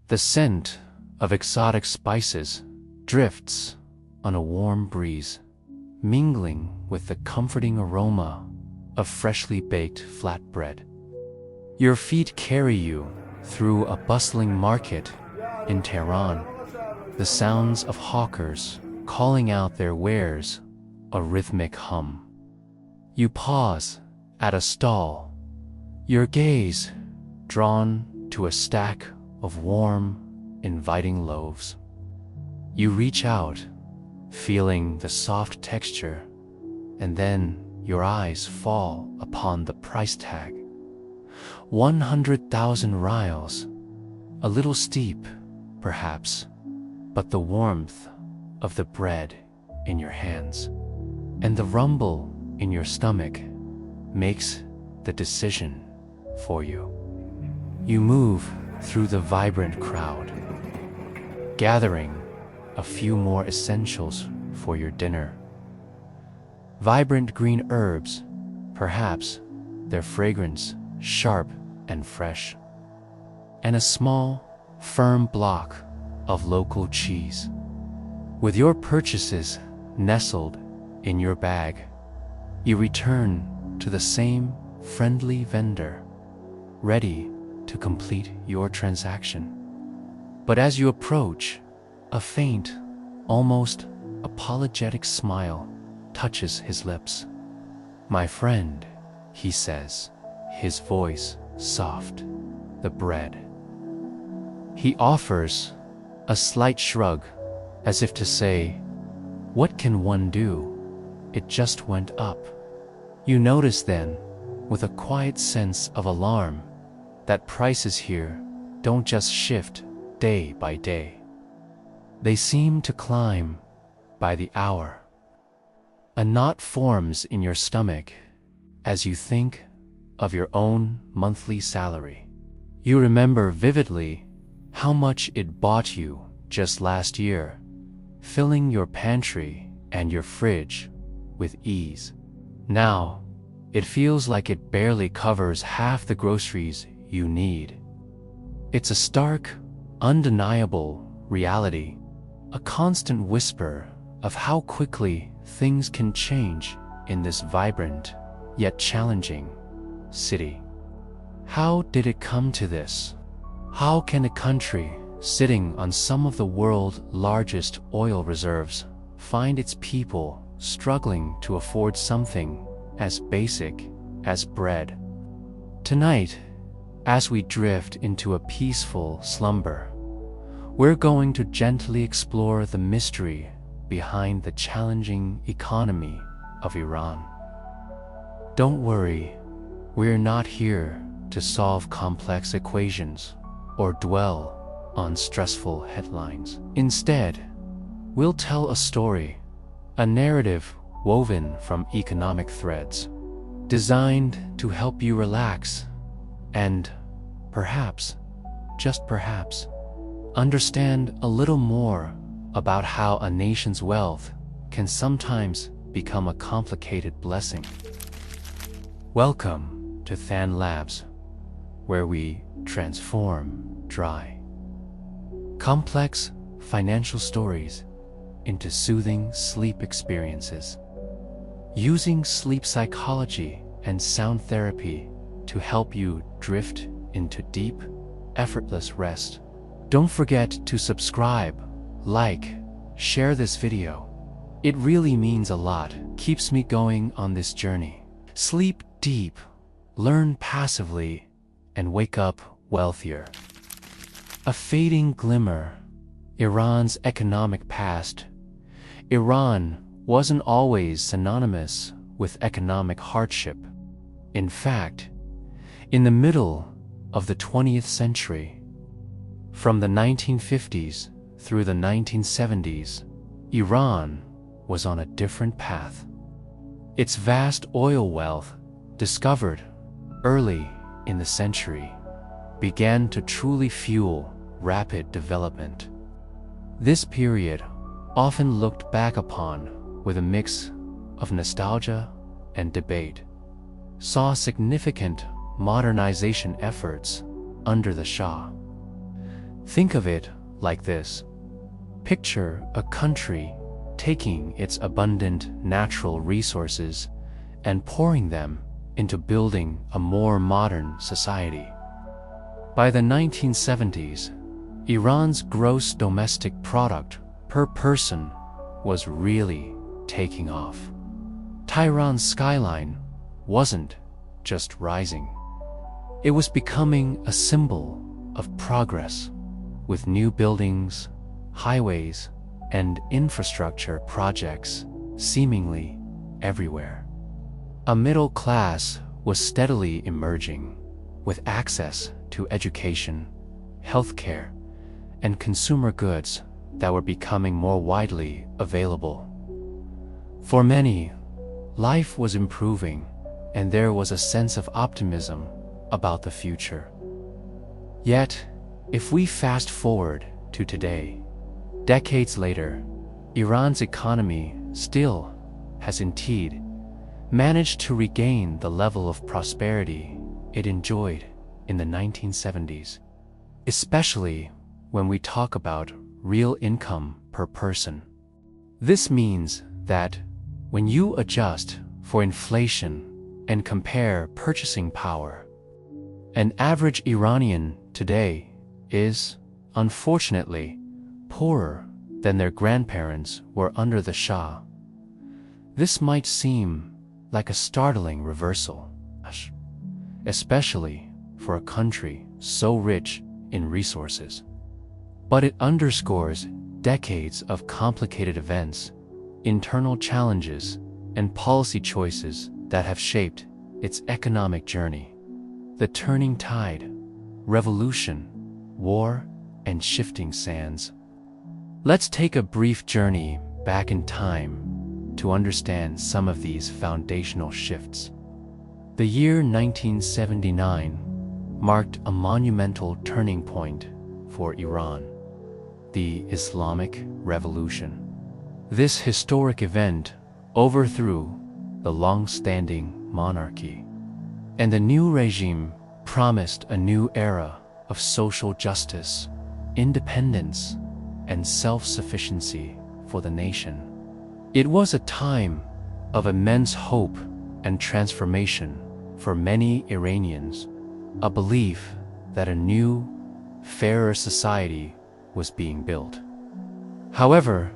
The scent of exotic spices drifts on a warm breeze, mingling with the comforting aroma of freshly baked flatbread. Your feet carry you through a bustling market in Tehran, the sounds of hawkers calling out their wares a rhythmic hum. You pause at a stall, your gaze drawn to a stack of warm, inviting loaves. You reach out, feeling the soft texture, and then your eyes fall upon the price tag. 100,000 rials, a little steep, perhaps, but the warmth of the bread in your hands and the rumble in your stomach makes the decision for you. You move through the vibrant crowd, gathering a few more essentials for your dinner. Vibrant green herbs, perhaps, their fragrance sharp and fresh, and a small, firm block of local cheese. With your purchases nestled in your bag, you return to the same friendly vendor, ready to complete your transaction. But as you approach, a faint, almost apologetic smile touches his lips. "My friend," he says, his voice soft, "the bread." He offers a slight shrug, as if to say, "What can one do? It just went up." You notice then, with a quiet sense of alarm, that prices here don't just shift day by day. They seem to climb by the hour. A knot forms in your stomach as you think of your own monthly salary. You remember vividly how much it bought you just last year, filling your pantry and your fridge with ease. Now, it feels like it barely covers half the groceries you need. It's a stark, undeniable reality, a constant whisper of how quickly things can change in this vibrant, yet challenging, city. How did it come to this? How can a country sitting on some of the world's largest oil reserves find its people struggling to afford something as basic as bread? Tonight, as we drift into a peaceful slumber, we're going to gently explore the mystery behind the challenging economy of Iran. Don't worry, we're not here to solve complex equations or dwell on stressful headlines. Instead, we'll tell a story, a narrative woven from economic threads, designed to help you relax and, perhaps, just perhaps, understand a little more about how a nation's wealth can sometimes become a complicated blessing. Welcome to Thanh Labs, where we transform dry, complex financial stories into soothing sleep experiences, using sleep psychology and sound therapy to help you drift into deep, effortless rest. Don't forget to subscribe, like, share this video. It really means a lot, keeps me going on this journey. Sleep deep, learn passively, and wake up wealthier. A fading glimmer, Iran's economic past. Iran wasn't always synonymous with economic hardship. In fact, in the middle of the 20th century, from the 1950s through the 1970s, Iran was on a different path. Its vast oil wealth, discovered early in the century, began to truly fuel rapid development. This period, often looked back upon with a mix of nostalgia and debate, saw significant modernization efforts under the Shah. Think of it like this. Picture a country taking its abundant natural resources and pouring them into building a more modern society. By the 1970s, Iran's gross domestic product per person was really taking off. Tehran's skyline wasn't just rising. It was becoming a symbol of progress, with new buildings, highways, and infrastructure projects seemingly everywhere. A middle class was steadily emerging, with access to education, healthcare, and consumer goods that were becoming more widely available. For many, life was improving, and there was a sense of optimism about the future. Yet, if we fast forward to today, decades later, Iran's economy still has indeed managed to regain the level of prosperity it enjoyed in the 1970s, especially when we talk about real income per person. This means that when you adjust for inflation and compare purchasing power, an average Iranian today is, unfortunately, poorer than their grandparents were under the Shah. This might seem like a startling reversal, especially for a country so rich in resources. But it underscores decades of complicated events, internal challenges, and policy choices that have shaped its economic journey. The turning tide, revolution, war, and shifting sands. Let's take a brief journey back in time to understand some of these foundational shifts. The year 1979 marked a monumental turning point for Iran, the Islamic Revolution. This historic event overthrew the long-standing monarchy, and the new regime promised a new era of social justice, independence, and self-sufficiency for the nation. It was a time of immense hope and transformation for many Iranians, a belief that a new, fairer society was being built. However,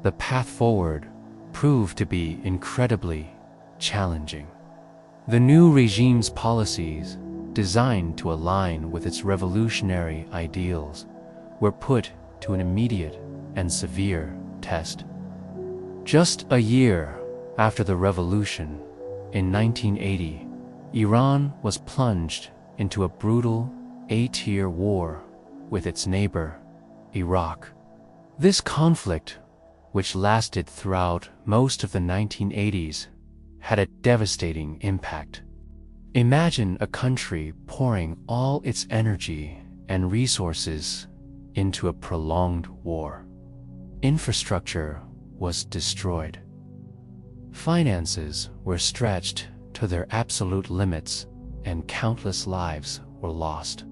the path forward proved to be incredibly challenging. The new regime's policies, designed to align with its revolutionary ideals, were put to an immediate and severe test. Just a year after the revolution, in 1980, Iran was plunged into a brutal 8-year war with its neighbor, Iraq. This conflict, which lasted throughout most of the 1980s, had a devastating impact. Imagine a country pouring all its energy and resources into a prolonged war. Infrastructure was destroyed. Finances were stretched to their absolute limits, and countless lives were lost.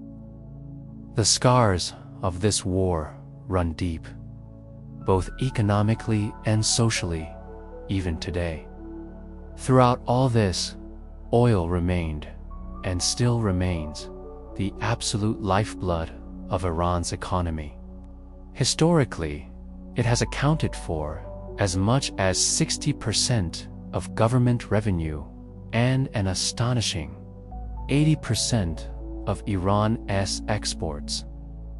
The scars of this war run deep, both economically and socially, even today. Throughout all this, oil remained, and still remains, the absolute lifeblood of Iran's economy. Historically, it has accounted for as much as 60% of government revenue and an astonishing 80% of Iran's exports.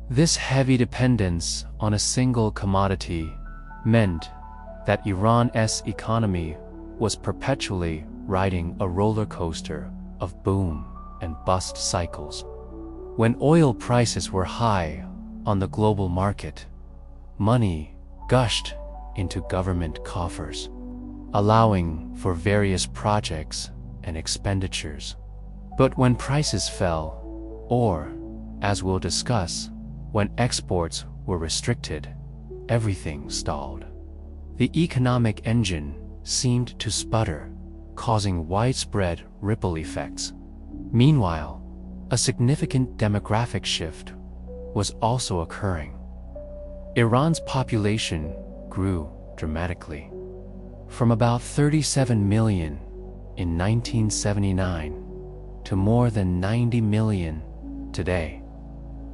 This heavy dependence on a single commodity meant that Iran's economy was perpetually riding a roller coaster of boom and bust cycles. When oil prices were high on the global market, money gushed into government coffers, allowing for various projects and expenditures. But when prices fell, or, as we'll discuss, when exports were restricted, everything stalled. The economic engine seemed to sputter, causing widespread ripple effects. Meanwhile, a significant demographic shift was also occurring. Iran's population grew dramatically, from about 37 million in 1979 to more than 90 million today.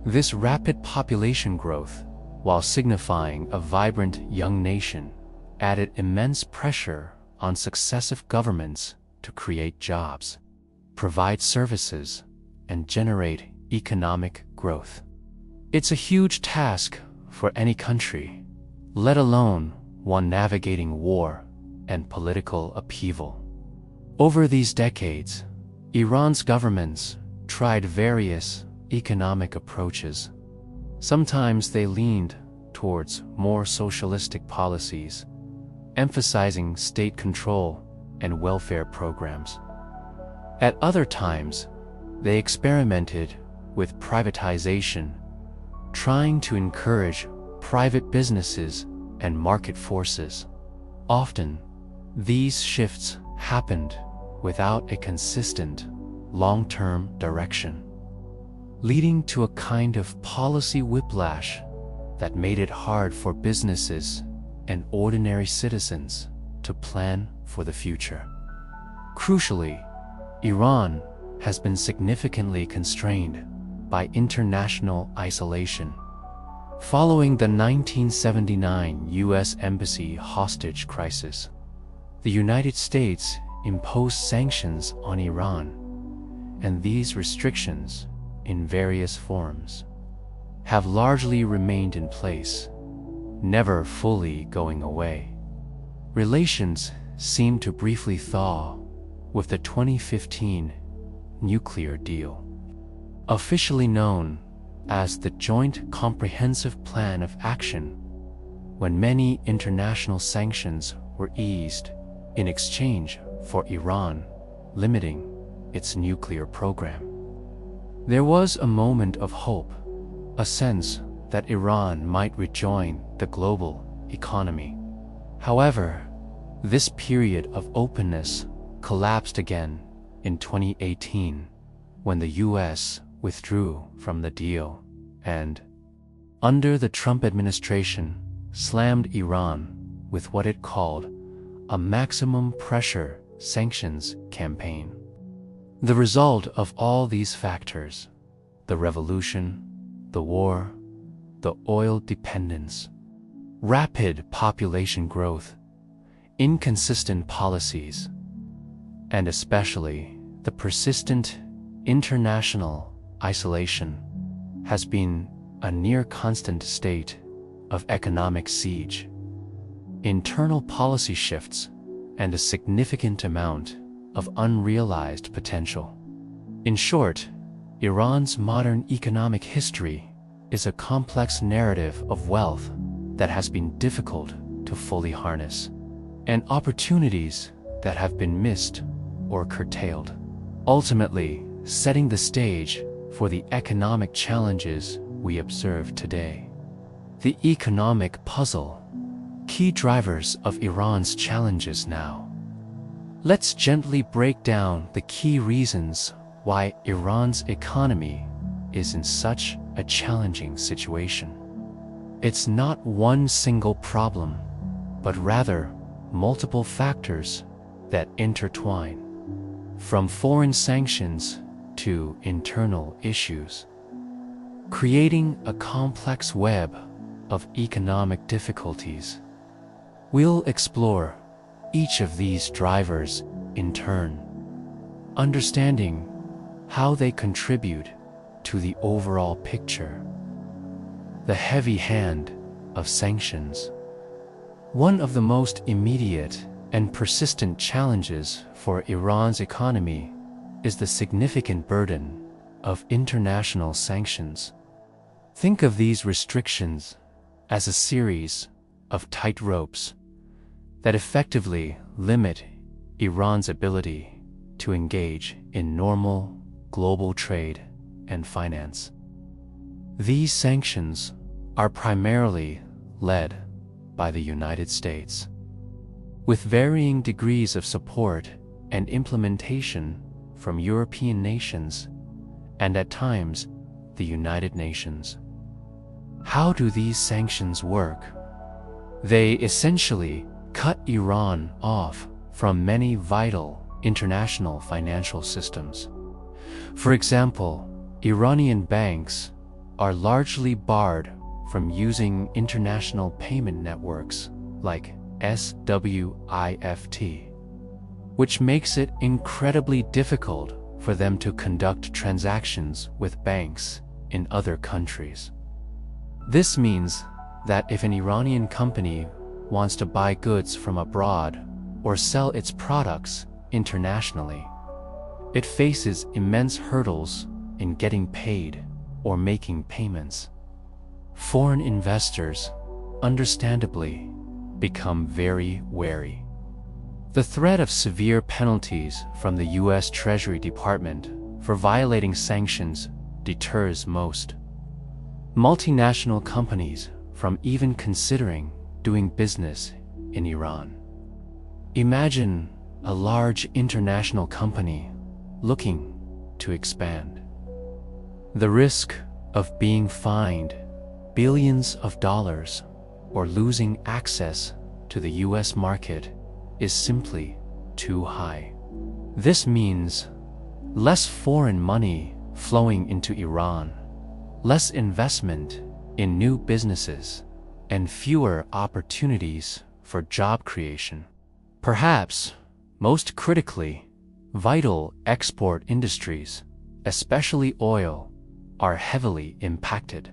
This rapid population growth, while signifying a vibrant young nation, added immense pressure on successive governments to create jobs, provide services, and generate economic growth. It's a huge task for any country, let alone one navigating war and political upheaval. Over these decades, Iran's governments tried various economic approaches. Sometimes they leaned towards more socialistic policies, emphasizing state control and welfare programs. At other times, they experimented with privatization, trying to encourage private businesses and market forces. Often, these shifts happened without a consistent, long-term direction, leading to a kind of policy whiplash that made it hard for businesses and ordinary citizens to plan for the future. Crucially, Iran has been significantly constrained by international isolation. Following the 1979 U.S. Embassy hostage crisis, the United States imposed sanctions on Iran, and these restrictions, in various forms, have largely remained in place, never fully going away. Relations seem to briefly thaw with the 2015 nuclear deal, officially known as the Joint Comprehensive Plan of Action, when many international sanctions were eased in exchange for Iran limiting its nuclear program. There was a moment of hope, a sense that Iran might rejoin the global economy. However, this period of openness collapsed again in 2018 when the US withdrew from the deal and, under the Trump administration, slammed Iran with what it called a maximum pressure sanctions campaign. The result of all these factors, the revolution, the war, the oil dependence, rapid population growth, inconsistent policies, and especially the persistent international isolation, has been a near constant state of economic siege, internal policy shifts, and a significant amount of unrealized potential. In short, Iran's modern economic history is a complex narrative of wealth that has been difficult to fully harness, and opportunities that have been missed or curtailed, ultimately setting the stage for the economic challenges we observe today. The economic puzzle, key drivers of Iran's challenges now. Let's gently break down the key reasons why Iran's economy is in such a challenging situation. It's not one single problem, but rather multiple factors that intertwine, from foreign sanctions to internal issues, creating a complex web of economic difficulties. We'll explore each of these drivers in turn, understanding how they contribute to the overall picture. The heavy hand of sanctions. One of the most immediate and persistent challenges for Iran's economy is the significant burden of international sanctions. Think of these restrictions as a series of tight ropes that effectively limit Iran's ability to engage in normal global trade and finance. These sanctions are primarily led by the United States, with varying degrees of support and implementation from European nations and at times the United Nations. How do these sanctions work? They essentially cut Iran off from many vital international financial systems. For example, Iranian banks are largely barred from using international payment networks like SWIFT, which makes it incredibly difficult for them to conduct transactions with banks in other countries. This means that if an Iranian company wants to buy goods from abroad or sell its products internationally, it faces immense hurdles in getting paid or making payments. Foreign investors, understandably, become very wary. The threat of severe penalties from the US Treasury Department for violating sanctions deters most multinational companies from even considering doing business in Iran. Imagine a large international company looking to expand. The risk of being fined billions of dollars or losing access to the US market is simply too high. This means less foreign money flowing into Iran, less investment in new businesses, and fewer opportunities for job creation. Perhaps, most critically, vital export industries, especially oil, are heavily impacted.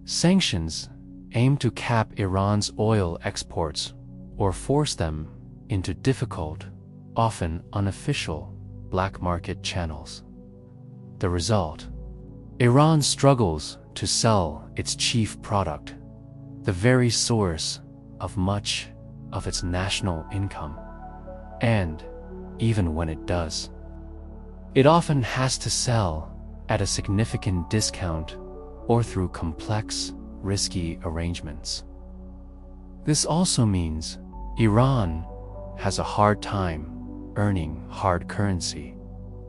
Sanctions aim to cap Iran's oil exports or force them into difficult, often unofficial, black market channels. The result: Iran struggles to sell its chief product, the very source of much of its national income. And even when it does, it often has to sell at a significant discount or through complex, risky arrangements. This also means Iran has a hard time earning hard currency,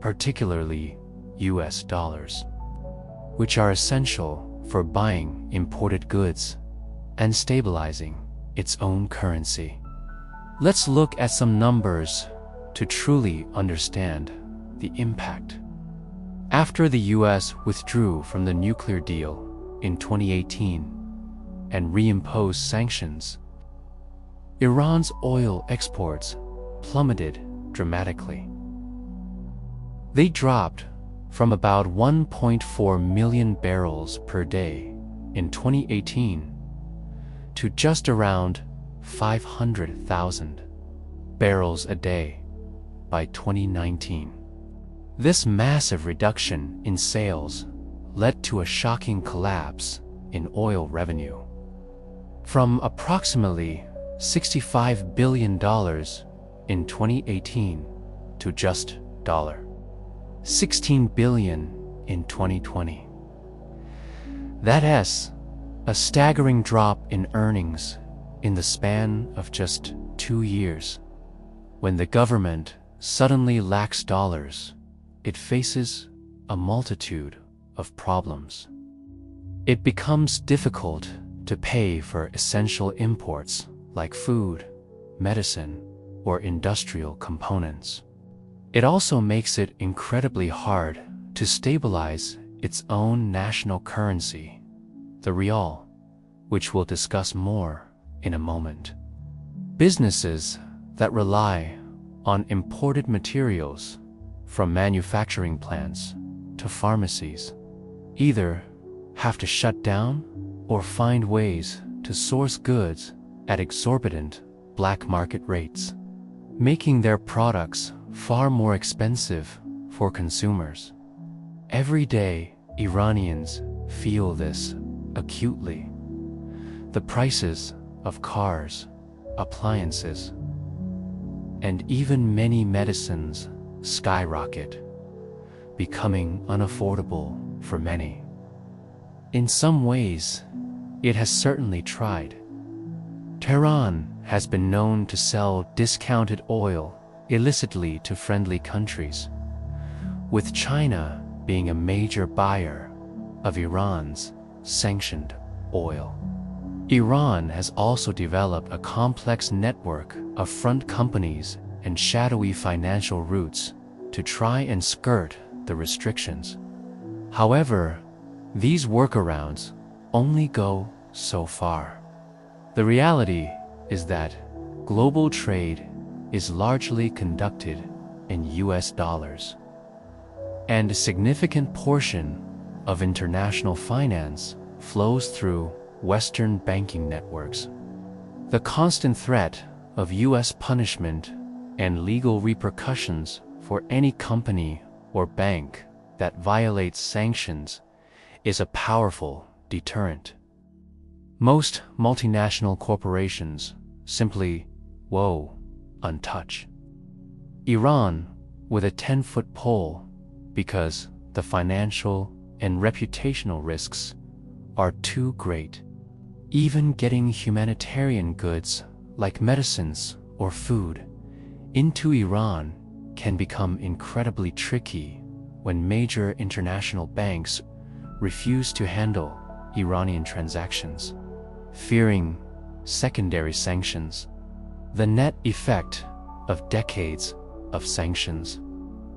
particularly US dollars, which are essential for buying imported goods and stabilizing its own currency. Let's look at some numbers to truly understand the impact. After the US withdrew from the nuclear deal in 2018 and reimposed sanctions, Iran's oil exports plummeted dramatically. They dropped from about 1.4 million barrels per day in 2018 to just around 500,000 barrels a day by 2019. This massive reduction in sales led to a shocking collapse in oil revenue. From approximately $65 billion in 2018 to just $16 billion in 2020. That's a staggering drop in earnings in the span of just 2 years. When the government suddenly lacks dollars, it faces a multitude of problems. It becomes difficult to pay for essential imports like food, medicine, or industrial components. It also makes it incredibly hard to stabilize its own national currency, the rial, which we'll discuss more in a moment. Businesses that rely on imported materials, from manufacturing plants to pharmacies, either have to shut down or find ways to source goods at exorbitant black market rates, making their products far more expensive for consumers. Every day, Iranians feel this acutely. The prices of cars, appliances, and even many medicines skyrocket, becoming unaffordable for many. In some ways, it has certainly tried. Tehran has been known to sell discounted oil illicitly to friendly countries, with China being a major buyer of Iran's sanctioned oil. Iran has also developed a complex network of front companies and shadowy financial routes to try and skirt the restrictions. However, these workarounds only go so far. The reality is that global trade is largely conducted in US dollars, and a significant portion of international finance flows through Western banking networks. The constant threat of US punishment and legal repercussions for any company or bank that violates sanctions is a powerful deterrent. Most multinational corporations simply untouched. Iran with a 10-foot pole because the financial and reputational risks are too great. Even getting humanitarian goods like medicines or food into Iran can become incredibly tricky when major international banks refuse to handle Iranian transactions, fearing secondary sanctions. The net effect of decades of sanctions,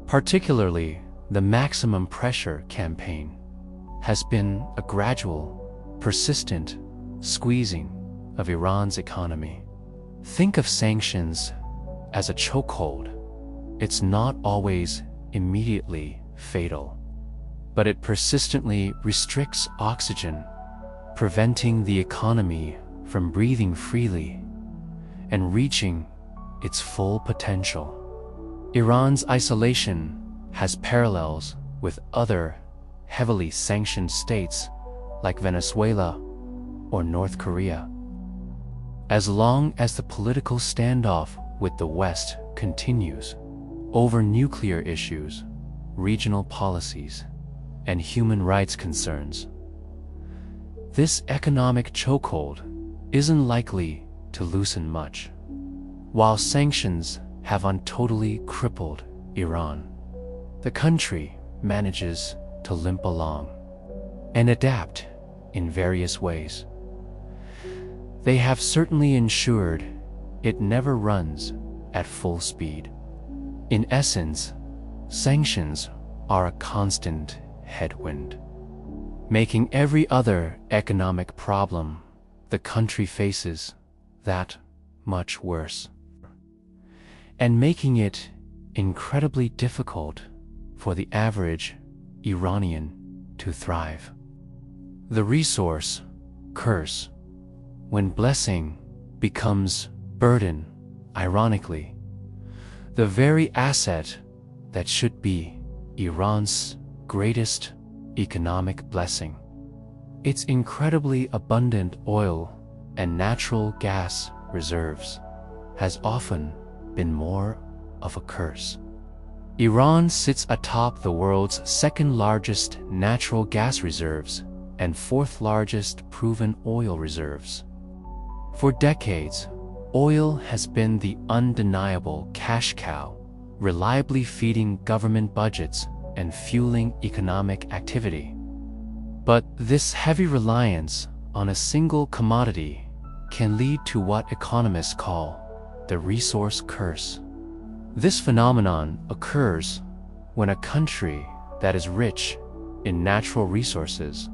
particularly the maximum pressure campaign, has been a gradual, persistent squeezing of Iran's economy. Think of sanctions as a chokehold. It's not always immediately fatal, but it persistently restricts oxygen, preventing the economy from breathing freely and reaching its full potential. Iran's isolation has parallels with other heavily sanctioned states like Venezuela or North Korea. As long as the political standoff with the West continues over nuclear issues, regional policies, and human rights concerns, this economic chokehold isn't likely to loosen much. While sanctions have untotally crippled Iran, the country manages to limp along and adapt in various ways. They have certainly ensured it never runs at full speed. In essence, sanctions are a constant headwind, making every other economic problem the country faces that much worse, and making it incredibly difficult for the average Iranian to thrive. The resource curse, when blessing becomes burden, ironically, the very asset that should be Iran's greatest economic blessing. Its incredibly abundant oil and natural gas reserves has often been more of a curse. Iran sits atop the world's second-largest natural gas reserves and fourth-largest proven oil reserves. For decades, oil has been the undeniable cash cow, reliably feeding government budgets and fueling economic activity. But this heavy reliance on a single commodity can lead to what economists call the resource curse. This phenomenon occurs when a country that is rich in natural resources,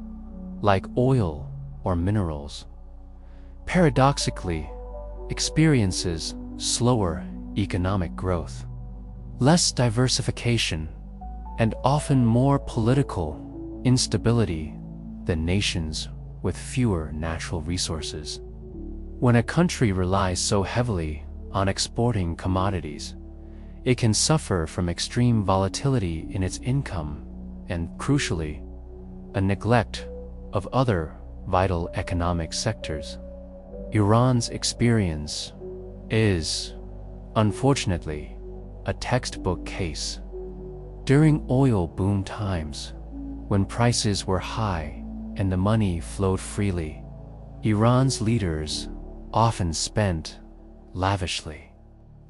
like oil or minerals, paradoxically experiences slower economic growth, less diversification, and often more political instability than nations with fewer natural resources. When a country relies so heavily on exporting commodities, it can suffer from extreme volatility in its income and, crucially, a neglect of other vital economic sectors. Iran's experience is, unfortunately, a textbook case. During oil boom times, when prices were high and the money flowed freely, Iran's leaders often spent lavishly.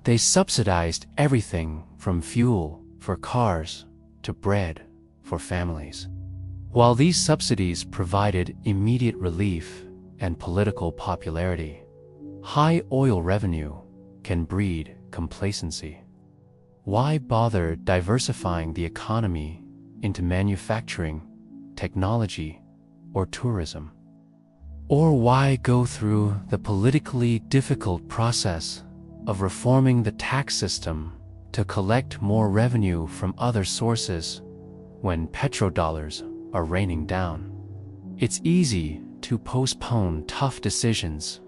They subsidized everything from fuel for cars to bread for families. While these subsidies provided immediate relief and political popularity, high oil revenue can breed complacency. Why bother diversifying the economy into manufacturing, technology, or tourism? Or why go through the politically difficult process of reforming the tax system to collect more revenue from other sources when petrodollars are raining down? It's easy to postpone tough decisions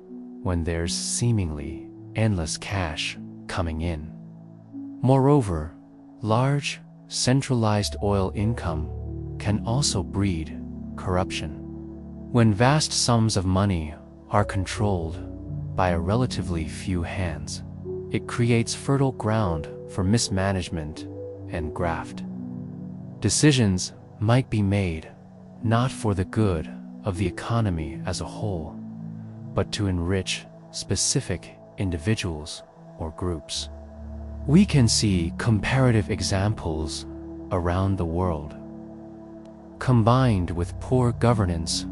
when there's seemingly endless cash coming in. Moreover, large, centralized oil income can also breed corruption. When vast sums of money are controlled by a relatively few hands, it creates fertile ground for mismanagement and graft. Decisions might be made not for the good of the economy as a whole, but to enrich specific individuals or groups. We can see comparative examples around the world. Combined with poor governance,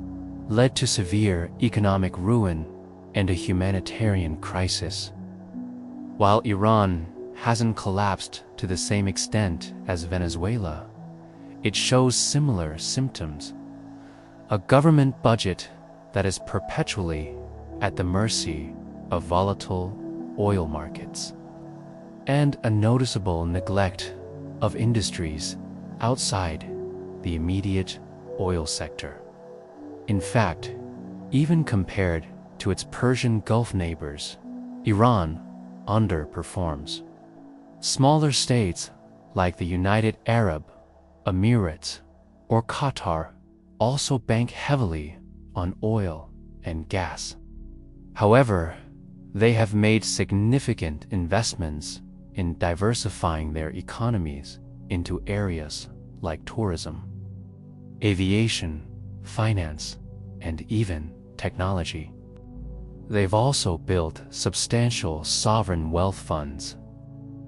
led to severe economic ruin and a humanitarian crisis. While Iran hasn't collapsed to the same extent as Venezuela, it shows similar symptoms. A government budget that is perpetually at the mercy of volatile oil markets, and a noticeable neglect of industries outside the immediate oil sector. In fact, even compared to its Persian Gulf neighbors, Iran underperforms. Smaller states like the United Arab Emirates or Qatar also bank heavily on oil and gas. However, they have made significant investments in diversifying their economies into areas like tourism, aviation, finance, and even technology. They've also built substantial sovereign wealth funds,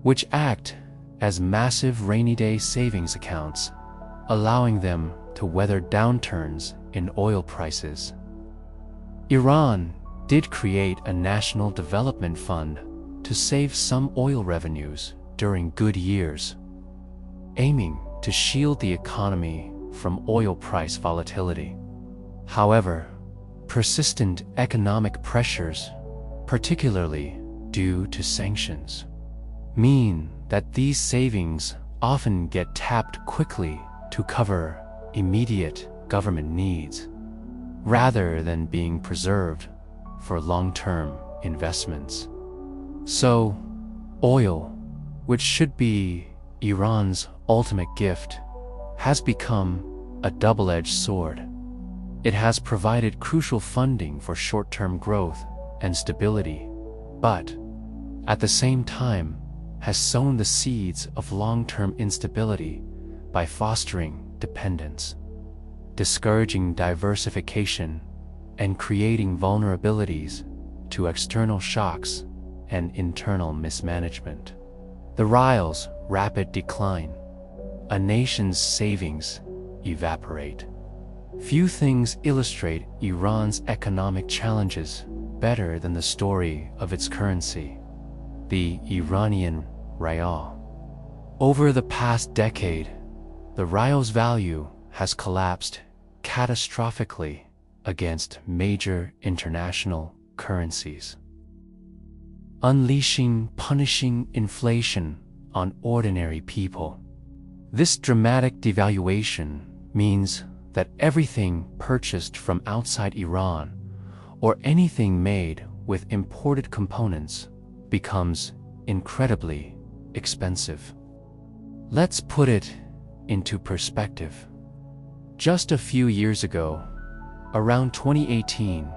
which act as massive rainy day savings accounts, allowing them to weather downturns in oil prices. Iran did create a national development fund to save some oil revenues during good years, aiming to shield the economy from oil price volatility. However, persistent economic pressures, particularly due to sanctions, mean that these savings often get tapped quickly to cover immediate government needs, rather than being preserved for long-term investments. So, oil, which should be Iran's ultimate gift, has become a double-edged sword. It has provided crucial funding for short-term growth and stability, but at the same time has sown the seeds of long-term instability by fostering dependence, discouraging diversification, and creating vulnerabilities to external shocks and internal mismanagement. The rial's rapid decline, a nation's savings evaporate. Few things illustrate Iran's economic challenges better than the story of its currency, the Iranian rial. Over the past decade, the rial's value has collapsed catastrophically against major international currencies, unleashing punishing inflation on ordinary people. This dramatic devaluation means that everything purchased from outside Iran, or anything made with imported components, becomes incredibly expensive. Let's put it into perspective. Just a few years ago, around 2018,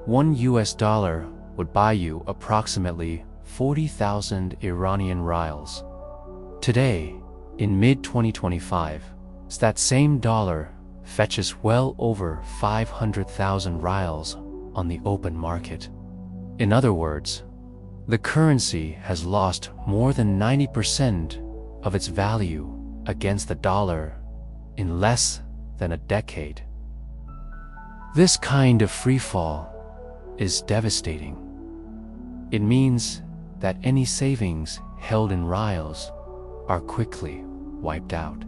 $1 would buy you approximately 40,000 Iranian rials. Today, in mid-2025, that same dollar fetches well over 500,000 rials on the open market. In other words, the currency has lost more than 90% of its value against the dollar in less than a decade. This kind of freefall is devastating. It means that any savings held in rials are quickly wiped out.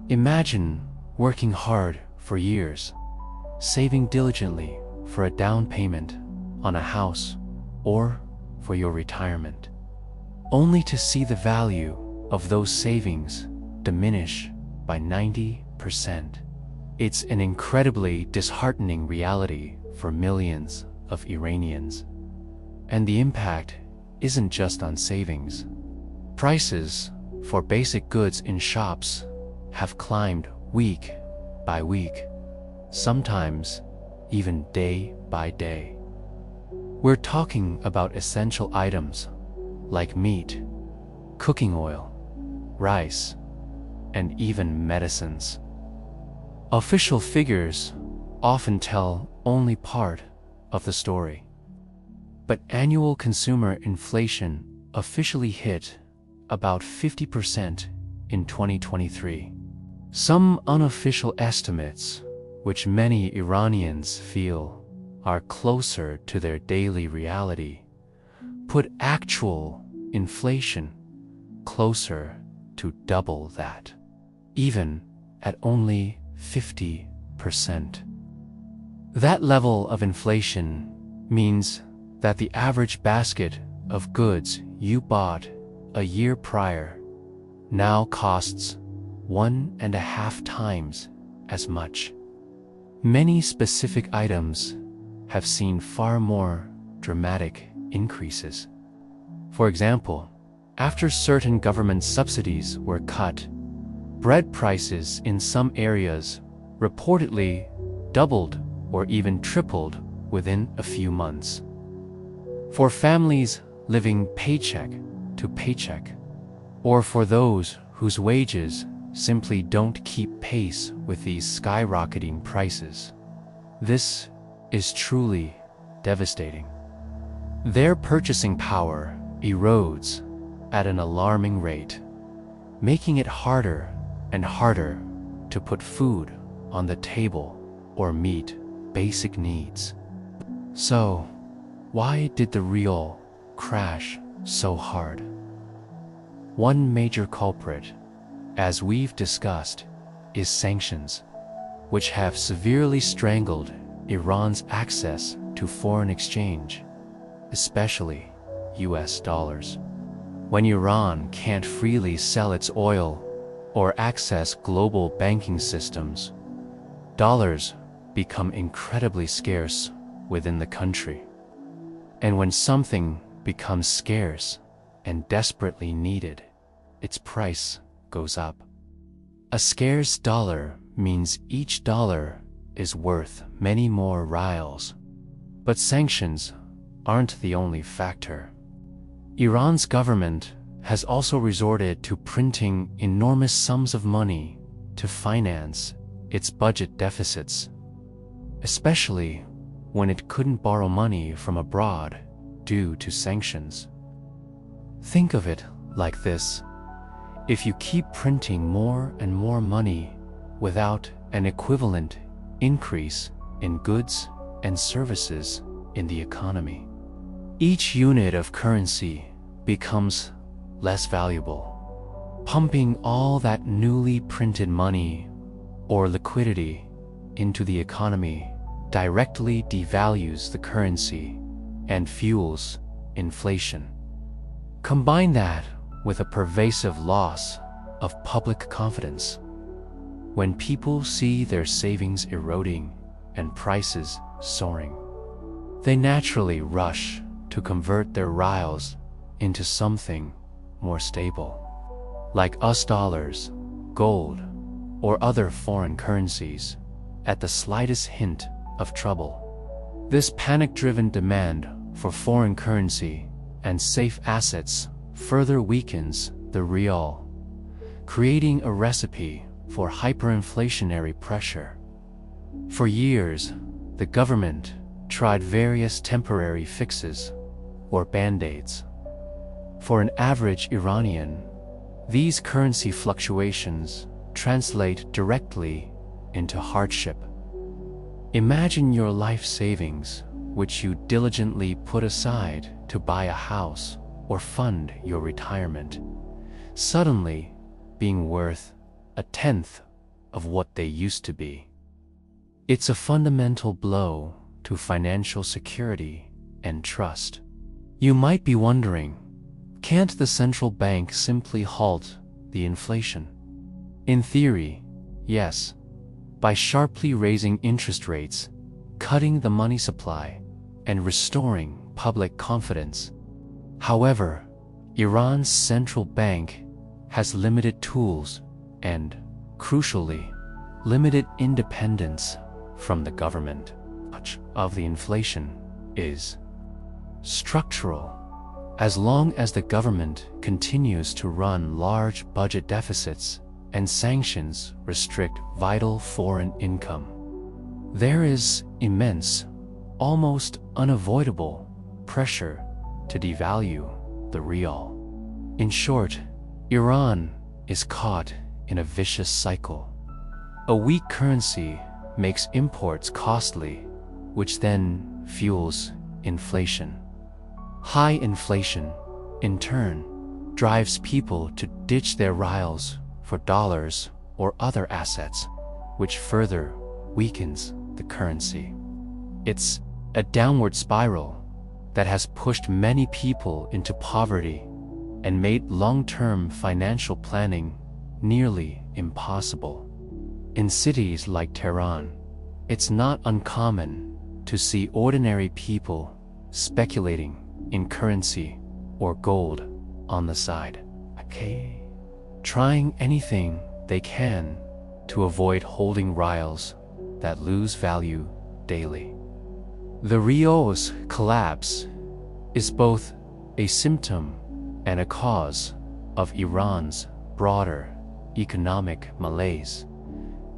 Imagine working hard for years, saving diligently for a down payment on a house or for your retirement, only to see the value of those savings diminish by 90%. It's an incredibly disheartening reality for millions of Iranians. And the impact isn't just on savings. Prices for basic goods in shops have climbed week by week, sometimes even day by day. We're talking about essential items like meat, cooking oil, rice, and even medicines. Official figures often tell only part of the story. But annual consumer inflation officially hit about 50% in 2023. Some unofficial estimates, which many Iranians feel are closer to their daily reality, put actual inflation closer to double that, even at only 50%. That level of inflation means that the average basket of goods you bought a year prior now costs 1.5 times as much. Many specific items have seen far more dramatic increases. For example, after certain government subsidies were cut, bread prices in some areas reportedly doubled or even tripled within a few months. For families living paycheck to paycheck, or for those whose wages simply don't keep pace with these skyrocketing prices, this is truly devastating. Their purchasing power erodes at an alarming rate, making it harder and harder to put food on the table or meet basic needs. So, why did the rial crash so hard? One major culprit, as we've discussed, is sanctions, which have severely strangled Iran's access to foreign exchange, especially US dollars. When Iran can't freely sell its oil or access global banking systems, dollars become incredibly scarce within the country. And when something becomes scarce and desperately needed, its price goes up. A scarce dollar means each dollar is worth many more rials. But sanctions aren't the only factor. Iran's government has also resorted to printing enormous sums of money to finance its budget deficits, especially when it couldn't borrow money from abroad due to sanctions. Think of it like this: if you keep printing more and more money without an equivalent increase in goods and services in the economy, each unit of currency becomes less valuable. Pumping all that newly printed money or liquidity into the economy directly devalues the currency and fuels inflation. Combine that with a pervasive loss of public confidence. When people see their savings eroding and prices soaring, they naturally rush to convert their rials into something more stable, like US dollars, gold, or other foreign currencies, at the slightest hint of trouble. This panic-driven demand for foreign currency and safe assets further weakens the rial, creating a recipe for hyperinflationary pressure. For years, the government tried various temporary fixes or band-aids. For an average Iranian, these currency fluctuations translate directly into hardship. Imagine your life savings, which you diligently put aside to buy a house or fund your retirement, suddenly being worth a tenth of what they used to be. It's a fundamental blow to financial security and trust. You might be wondering, can't the central bank simply halt the inflation? In theory, yes, by sharply raising interest rates, cutting the money supply, and restoring public confidence. However, Iran's central bank has limited tools and, crucially, limited independence from the government. Much of the inflation is structural. As long as the government continues to run large budget deficits and sanctions restrict vital foreign income, there is immense, almost unavoidable pressure to devalue the rial. In short, Iran is caught in a vicious cycle. A weak currency makes imports costly, which then fuels inflation. High inflation, in turn, drives people to ditch their rials for dollars or other assets, which further weakens the currency. It's a downward spiral that has pushed many people into poverty and made long-term financial planning nearly impossible. In cities like Tehran, it's not uncommon to see ordinary people speculating in currency or gold on the side, trying anything they can to avoid holding rials that lose value daily. The rial's collapse is both a symptom and a cause of Iran's broader economic malaise,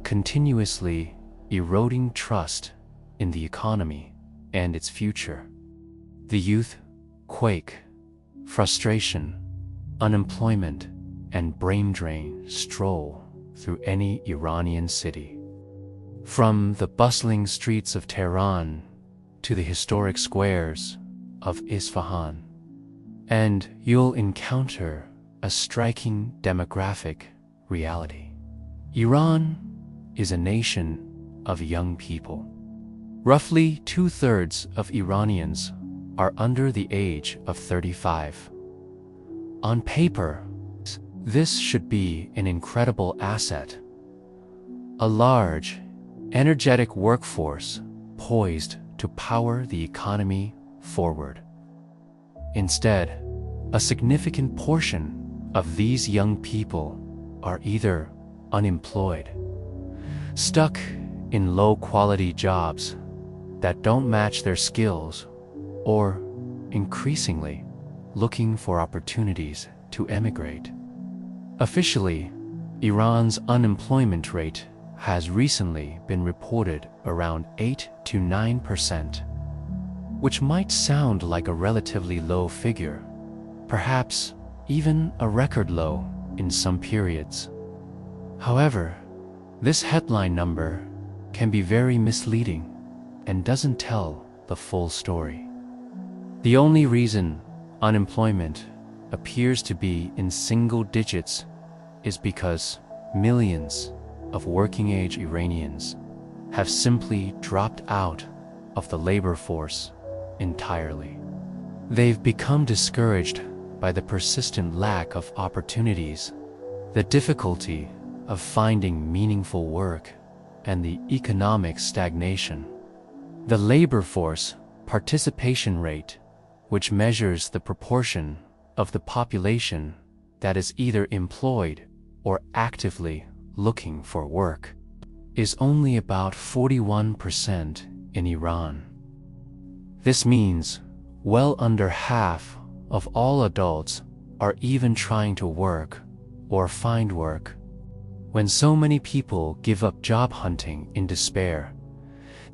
continuously eroding trust in the economy and its future. The youth quake, frustration, unemployment, and brain drain stroll through any Iranian city. From the bustling streets of Tehran to the historic squares of Isfahan, and you'll encounter a striking demographic reality. Iran is a nation of young people. Roughly 2/3 of Iranians are under the age of 35. On paper, this should be an incredible asset. A large, energetic workforce poised to power the economy forward. Instead, a significant portion of these young people are either unemployed, stuck in low-quality jobs that don't match their skills, or, increasingly, looking for opportunities to emigrate. Officially, Iran's unemployment rate has recently been reported around 8 to 9%, which might sound like a relatively low figure, perhaps even a record low in some periods. However, this headline number can be very misleading and doesn't tell the full story. The only reason unemployment appears to be in single digits is because millions of working-age Iranians have simply dropped out of the labor force entirely. They've become discouraged by the persistent lack of opportunities, the difficulty of finding meaningful work, and the economic stagnation. The labor force participation rate, which measures the proportion of the population that is either employed or actively looking for work, is only about 41% in Iran. This means well under half of all adults are even trying to work or find work. When so many people give up job hunting in despair,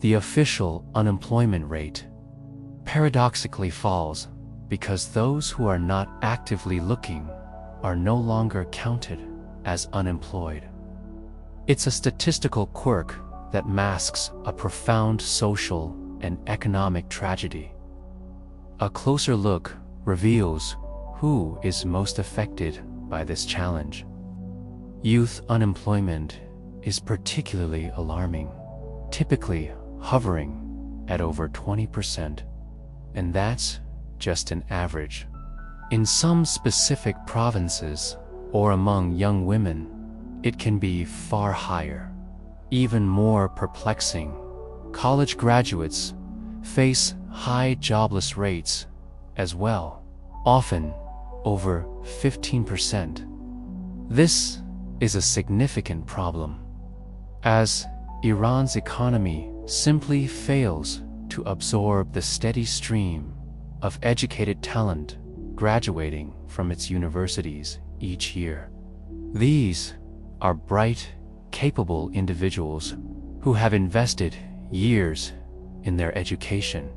the official unemployment rate paradoxically falls because those who are not actively looking are no longer counted as unemployed. It's a statistical quirk that masks a profound social and economic tragedy. A closer look reveals who is most affected by this challenge. Youth unemployment is particularly alarming, typically hovering at over 20%, and that's just an average. In some specific provinces or among young women, it can be far higher. Even more perplexing, college graduates face high jobless rates as well, often over 15%. This is a significant problem, as Iran's economy simply fails to absorb the steady stream of educated talent graduating from its universities each year. These are bright, capable individuals who have invested years in their education,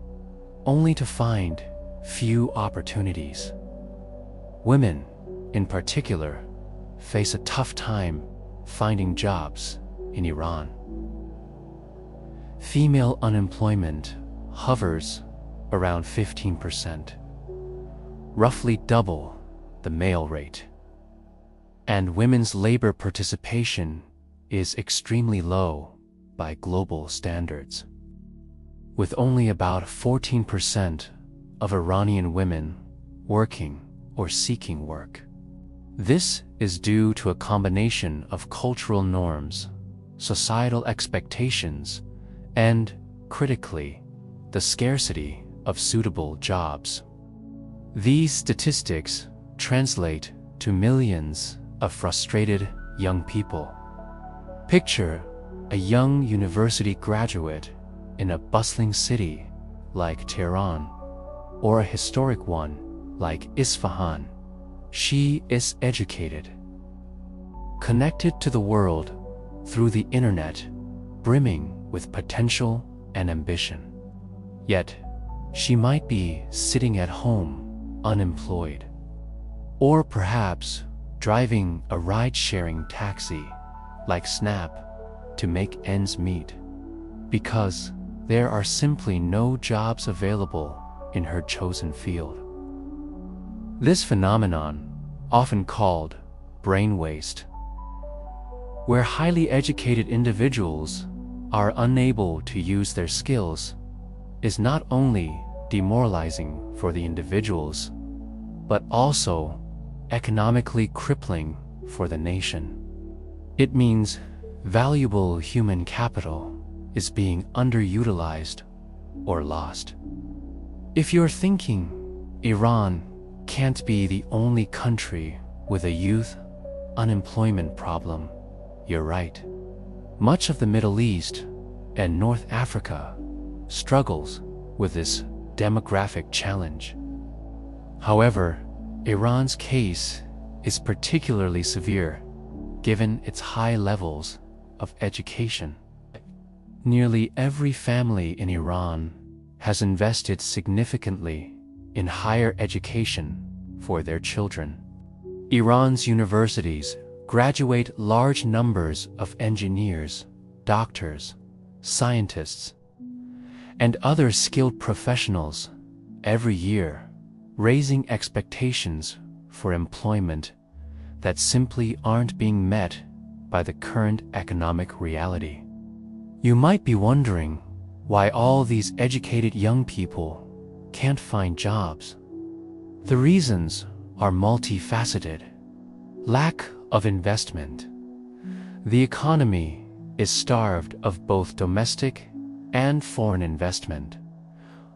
only to find few opportunities. Women, in particular, face a tough time finding jobs in Iran. Female unemployment hovers around 15%, roughly double the male rate. And women's labor participation is extremely low by global standards, with only about 14% of Iranian women working or seeking work. This is due to a combination of cultural norms, societal expectations, and, critically, the scarcity of suitable jobs. These statistics translate to millions of frustrated young people. Picture a young university graduate in a bustling city like Tehran, or a historic one like Isfahan. She is educated, connected to the world through the internet, brimming with potential and ambition. Yet, she might be sitting at home, unemployed, or perhaps driving a ride-sharing taxi like Snap to make ends meet, because there are simply no jobs available in her chosen field. This phenomenon, often called brain waste, where highly educated individuals are unable to use their skills, is not only demoralizing for the individuals, but also economically crippling for the nation. It means valuable human capital is being underutilized or lost. If you're thinking Iran can't be the only country with a youth unemployment problem, you're right. Much of the Middle East and North Africa struggles with this demographic challenge. However, Iran's case is particularly severe given its high levels of education. Nearly every family in Iran has invested significantly in higher education for their children. Iran's universities graduate large numbers of engineers, doctors, scientists, and other skilled professionals every year, raising expectations for employment that simply aren't being met by the current economic reality. You might be wondering why all these educated young people can't find jobs. The reasons are multifaceted. Lack of investment. The economy is starved of both domestic and foreign investment,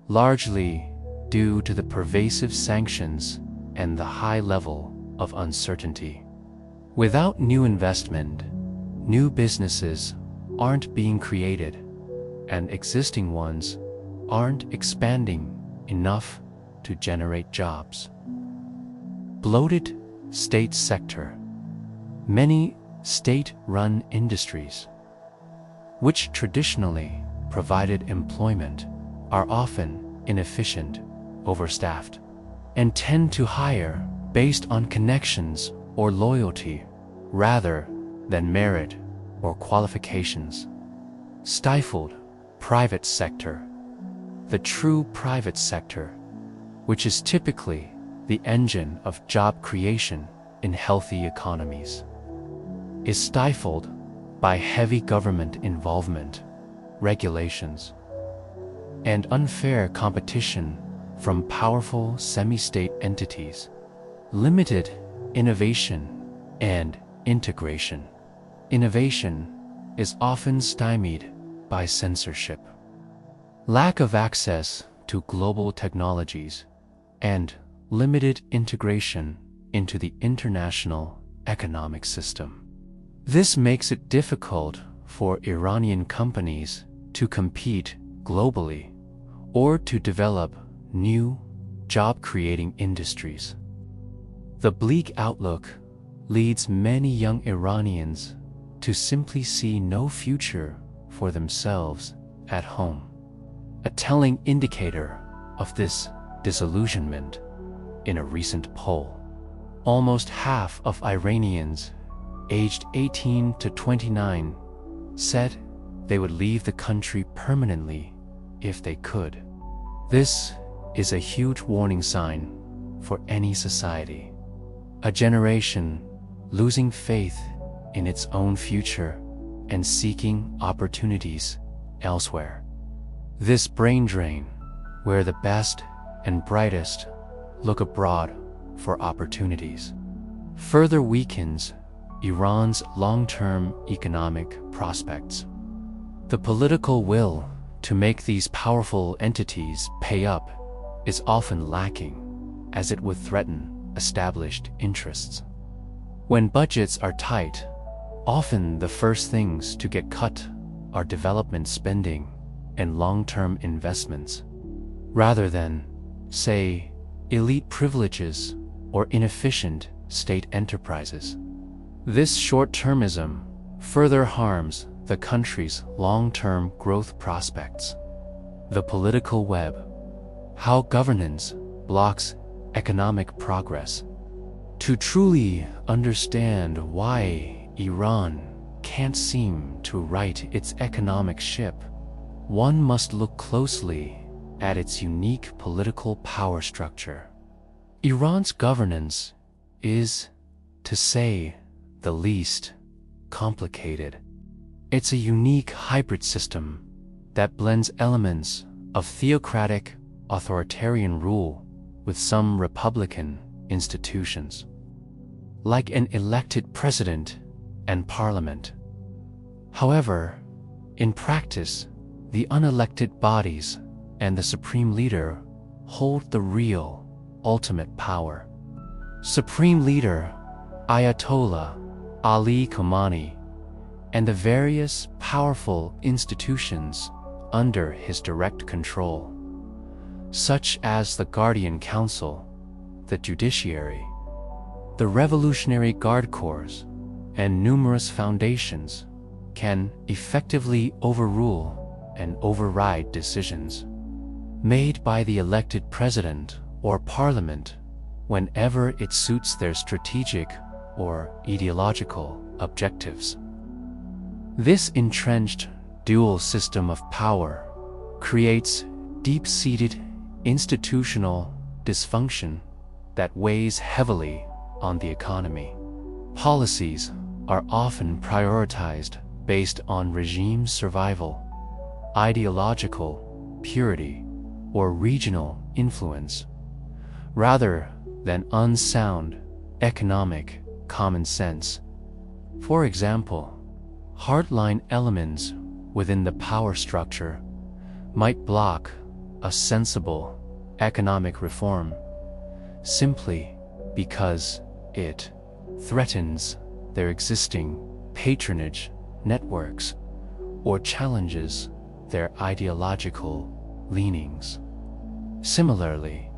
largely due to the pervasive sanctions and the high level of uncertainty. Without new investment, new businesses aren't being created, and existing ones aren't expanding enough to generate jobs. Bloated state sector. Many state-run industries, which traditionally provided employment, are often inefficient, overstaffed, and tend to hire based on connections or loyalty rather than merit or qualifications. Stifled private sector. The true private sector, which is typically the engine of job creation in healthy economies, is stifled by heavy government involvement, regulations, and unfair competition from powerful semi-state entities, limited innovation and integration. Innovation is often stymied by censorship, lack of access to global technologies, and limited integration into the international economic system. This makes it difficult for Iranian companies to compete globally or to develop new job-creating industries. The bleak outlook leads many young Iranians to simply see no future for themselves at home. A telling indicator of this disillusionment in a recent poll, almost half of Iranians aged 18 to 29 said they would leave the country permanently if they could. This is a huge warning sign for any society. A generation losing faith in its own future and seeking opportunities elsewhere. This brain drain, where the best and brightest look abroad for opportunities, further weakens Iran's long-term economic prospects. The political will to make these powerful entities pay up is often lacking, as it would threaten established interests. When budgets are tight, often the first things to get cut are development spending and long-term investments, rather than, say, elite privileges or inefficient state enterprises. This short-termism further harms the country's long-term growth prospects. The political web, how governance blocks economic progress. To truly understand why Iran can't seem to right its economic ship, one must look closely at its unique political power structure. Iran's governance is, to say the least, complicated. It's a unique hybrid system that blends elements of theocratic, authoritarian rule with some republican institutions, like an elected president and parliament. However, in practice, the unelected bodies and the supreme leader hold the real, ultimate power. Supreme Leader Ayatollah Ali Khamenei and the various powerful institutions under his direct control, such as the Guardian Council, the Judiciary, the Revolutionary Guard Corps, and numerous foundations, can effectively overrule and override decisions made by the elected president or parliament whenever it suits their strategic or ideological objectives. This entrenched dual system of power creates deep-seated institutional dysfunction that weighs heavily on the economy. Policies are often prioritized based on regime survival, ideological purity, or regional influence, rather than unsound economic common sense. For example, hardline elements within the power structure might block a sensible economic reform simply because it threatens their existing patronage networks or challenges their ideological leanings. Similarly,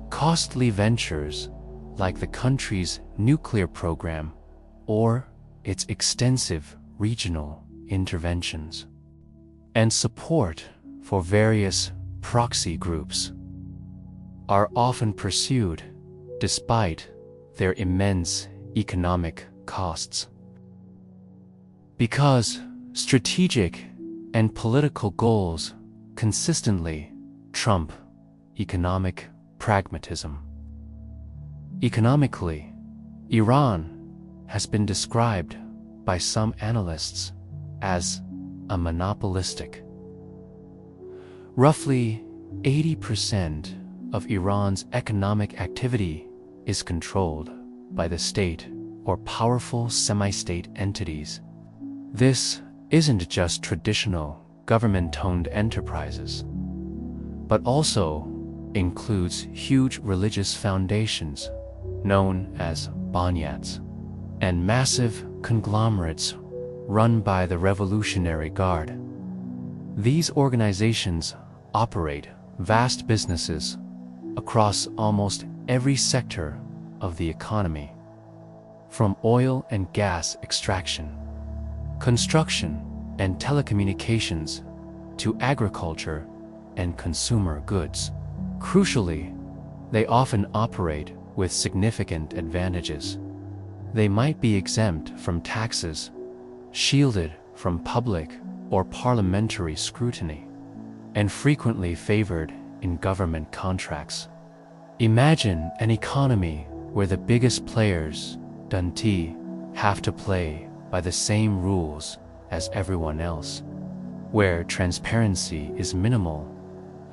costly ventures like the country's nuclear program or its extensive regional interventions and support for various proxy groups are often pursued despite their immense economic costs. because strategic and political goals consistently trump economic pragmatism. Economically, Iran has been described by some analysts as a monopolistic. Roughly 80% of Iran's economic activity is controlled by the state or powerful semi-state entities. This isn't just traditional government-owned enterprises, but also includes huge religious foundations known as banyats and massive conglomerates run by the Revolutionary Guard. These organizations operate vast businesses across almost every sector of the economy, from oil and gas extraction, construction and telecommunications, to agriculture and consumer goods. Crucially, they often operate with significant advantages. They might be exempt from taxes, shielded from public or parliamentary scrutiny, and frequently favored in government contracts. Imagine an economy where the biggest players, junkie, have to play by the same rules as everyone else, where transparency is minimal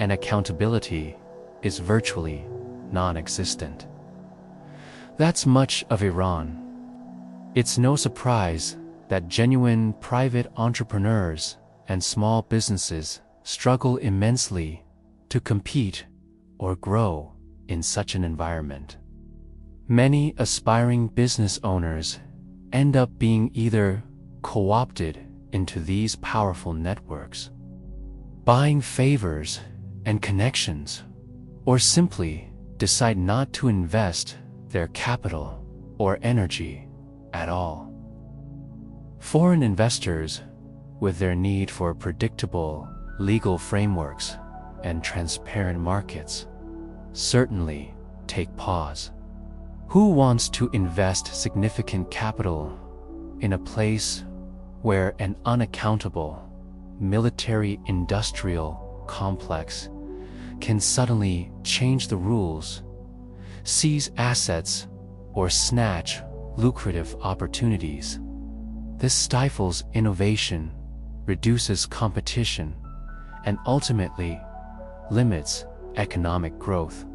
and accountability is virtually non-existent. That's much of Iran. It's no surprise that genuine private entrepreneurs and small businesses struggle immensely to compete or grow in such an environment. Many aspiring business owners end up being either co-opted into these powerful networks, buying favors and connections, or simply decide not to invest their capital or energy at all. Foreign investors, with their need for predictable legal frameworks and transparent markets, certainly take pause. Who wants to invest significant capital in a place where an unaccountable military-industrial complex can suddenly change the rules, seize assets, or snatch lucrative opportunities? This stifles innovation, reduces competition, and ultimately limits economic growth.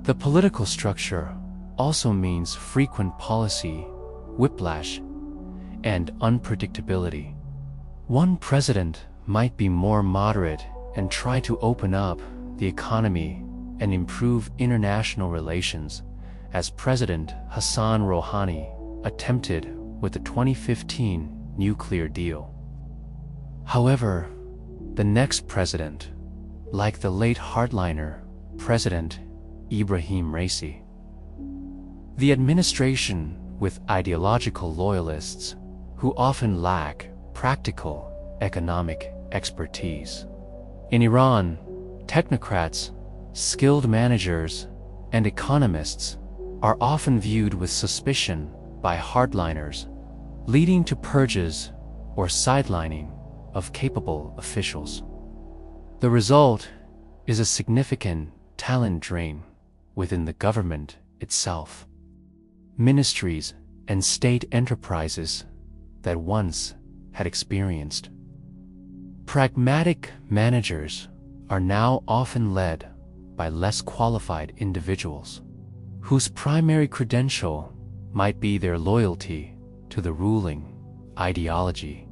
The political structure also means frequent policy whiplash and unpredictability. One president might be more moderate and try to open up the economy and improve international relations, as President Hassan Rouhani attempted with the 2015 nuclear deal. However, the next president, like the late hardliner President Ibrahim Raisi, the administration with ideological loyalists who often lack practical economic expertise. In Iran, technocrats, skilled managers, and economists are often viewed with suspicion by hardliners, leading to purges or sidelining of capable officials. The result is a significant talent drain within the government itself. Ministries and state enterprises that once had experienced pragmatic managers are now often led by less qualified individuals, whose primary credential might be their loyalty to the ruling ideology.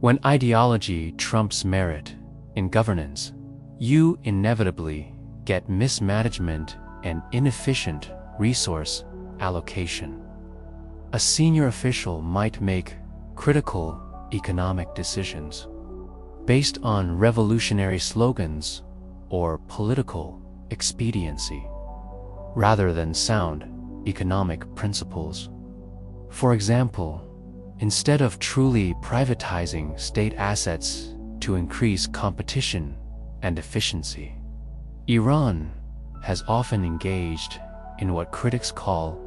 When ideology trumps merit in governance, you inevitably get mismanagement and inefficient resource allocation. A senior official might make critical economic decisions based on revolutionary slogans or political expediency, rather than sound economic principles. For example, instead of truly privatizing state assets to increase competition and efficiency, Iran has often engaged in what critics call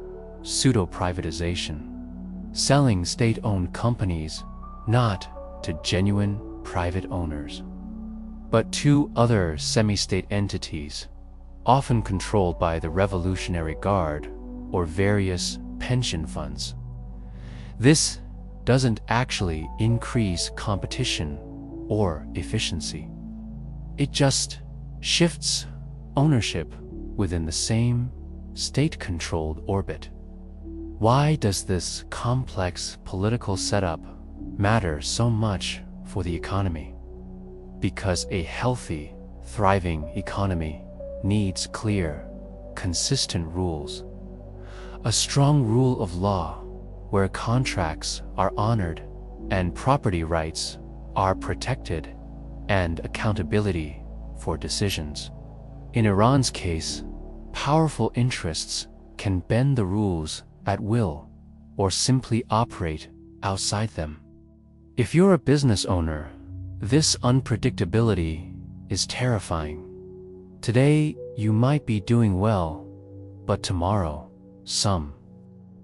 pseudo-privatization, selling state-owned companies not to genuine private owners, but to other semi-state entities, often controlled by the Revolutionary Guard or various pension funds. This doesn't actually increase competition or efficiency. It just shifts ownership within the same state-controlled orbit. Why does this complex political setup matter so much for the economy? Because a healthy, thriving economy needs clear, consistent rules. A strong rule of law where contracts are honored and property rights are protected, and accountability for decisions. In Iran's case, powerful interests can bend the rules at will or simply operate outside them. If you're a business owner, this unpredictability is terrifying. Today, you might be doing well, but tomorrow, some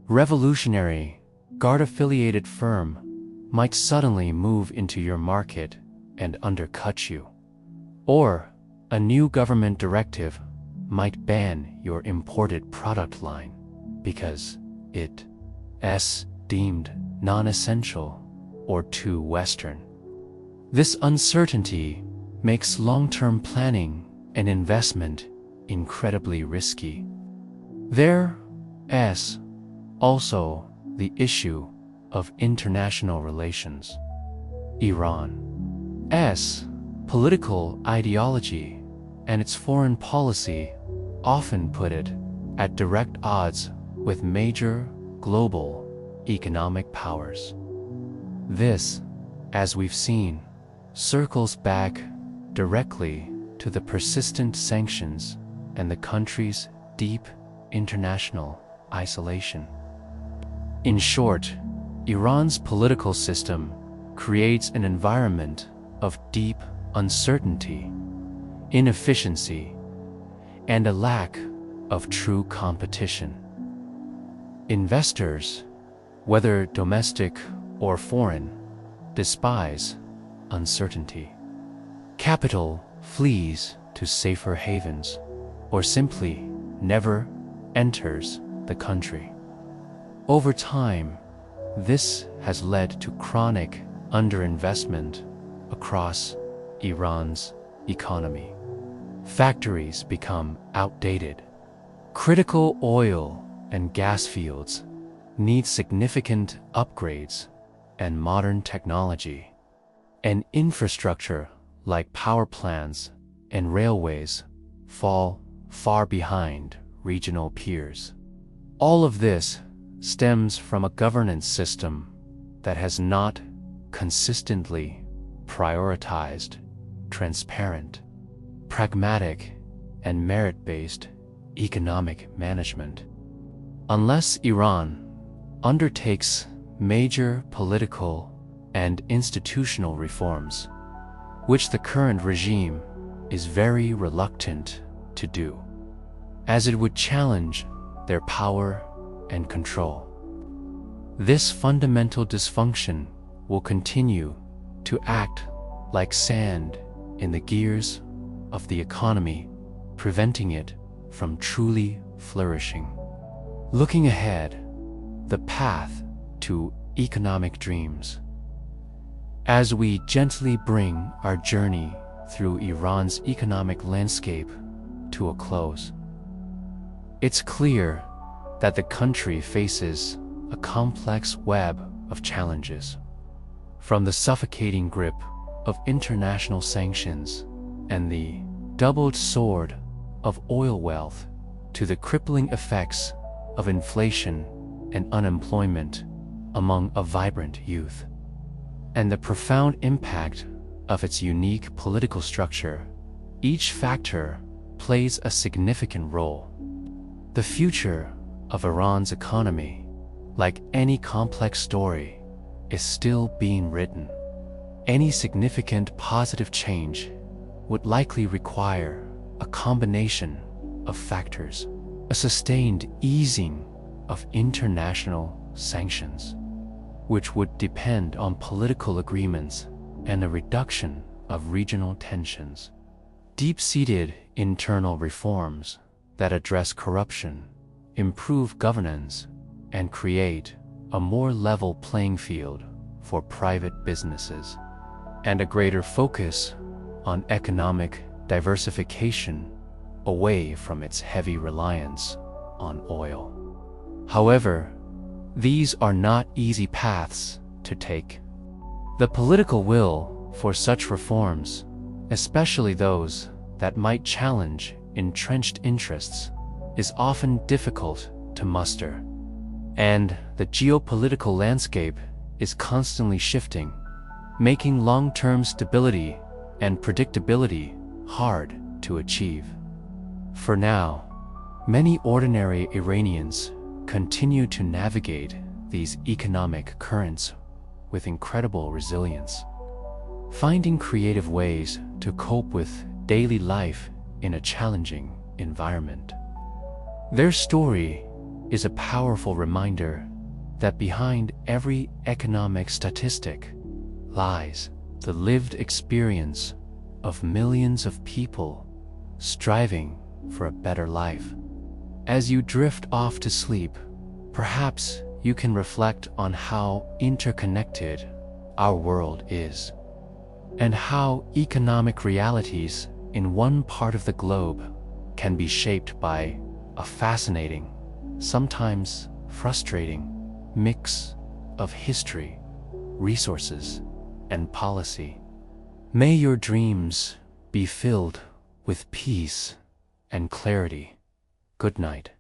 revolutionary, Guard-affiliated firm might suddenly move into your market and undercut you. Or a new government directive might ban your imported product line because it's deemed non-essential or too Western. This uncertainty makes long-term planning and investment incredibly risky. There's also the issue of international relations. Iran's political ideology and its foreign policy often put it at direct odds with major global economic powers. This, as we've seen, circles back directly to the persistent sanctions and the country's deep international isolation. In short, Iran's political system creates an environment of deep uncertainty, inefficiency, and a lack of true competition. Investors, whether domestic or foreign, despise uncertainty. Capital flees to safer havens or simply never enters the country. Over time, this has led to chronic underinvestment across Iran's economy. Factories become outdated. Critical oil and gas fields need significant upgrades and modern technology. And infrastructure like power plants and railways fall far behind regional peers. All of this stems from a governance system that has not consistently prioritized transparent, pragmatic, and merit-based economic management. Unless Iran undertakes major political and institutional reforms, which the current regime is very reluctant to do, as it would challenge their power and control. This fundamental dysfunction will continue to act like sand in the gears of the economy, preventing it from truly flourishing. Looking ahead, the path to economic dreams. As we gently bring our journey through Iran's economic landscape to a close, it's clear that the country faces a complex web of challenges. From the suffocating grip of international sanctions and the doubled sword of oil wealth to the crippling effects of inflation and unemployment among a vibrant youth, and the profound impact of its unique political structure, each factor plays a significant role. The future of Iran's economy, like any complex story, is still being written. Any significant positive change would likely require a combination of factors: a sustained easing of international sanctions, which would depend on political agreements and a reduction of regional tensions. Deep-seated internal reforms that address corruption, improve governance, and create a more level playing field for private businesses, and a greater focus on economic diversification away from its heavy reliance on oil. However, these are not easy paths to take. The political will for such reforms, especially those that might challenge entrenched interests, is often difficult to muster. And the geopolitical landscape is constantly shifting, making long-term stability and predictability hard to achieve. For now, many ordinary Iranians continue to navigate these economic currents with incredible resilience, finding creative ways to cope with daily life in a challenging environment. Their story is a powerful reminder that behind every economic statistic lies the lived experience of millions of people striving for a better life. As you drift off to sleep, perhaps you can reflect on how interconnected our world is, and how economic realities in one part of the globe can be shaped by a fascinating, sometimes frustrating, mix of history, resources, and policy. May your dreams be filled with peace and clarity. Good night.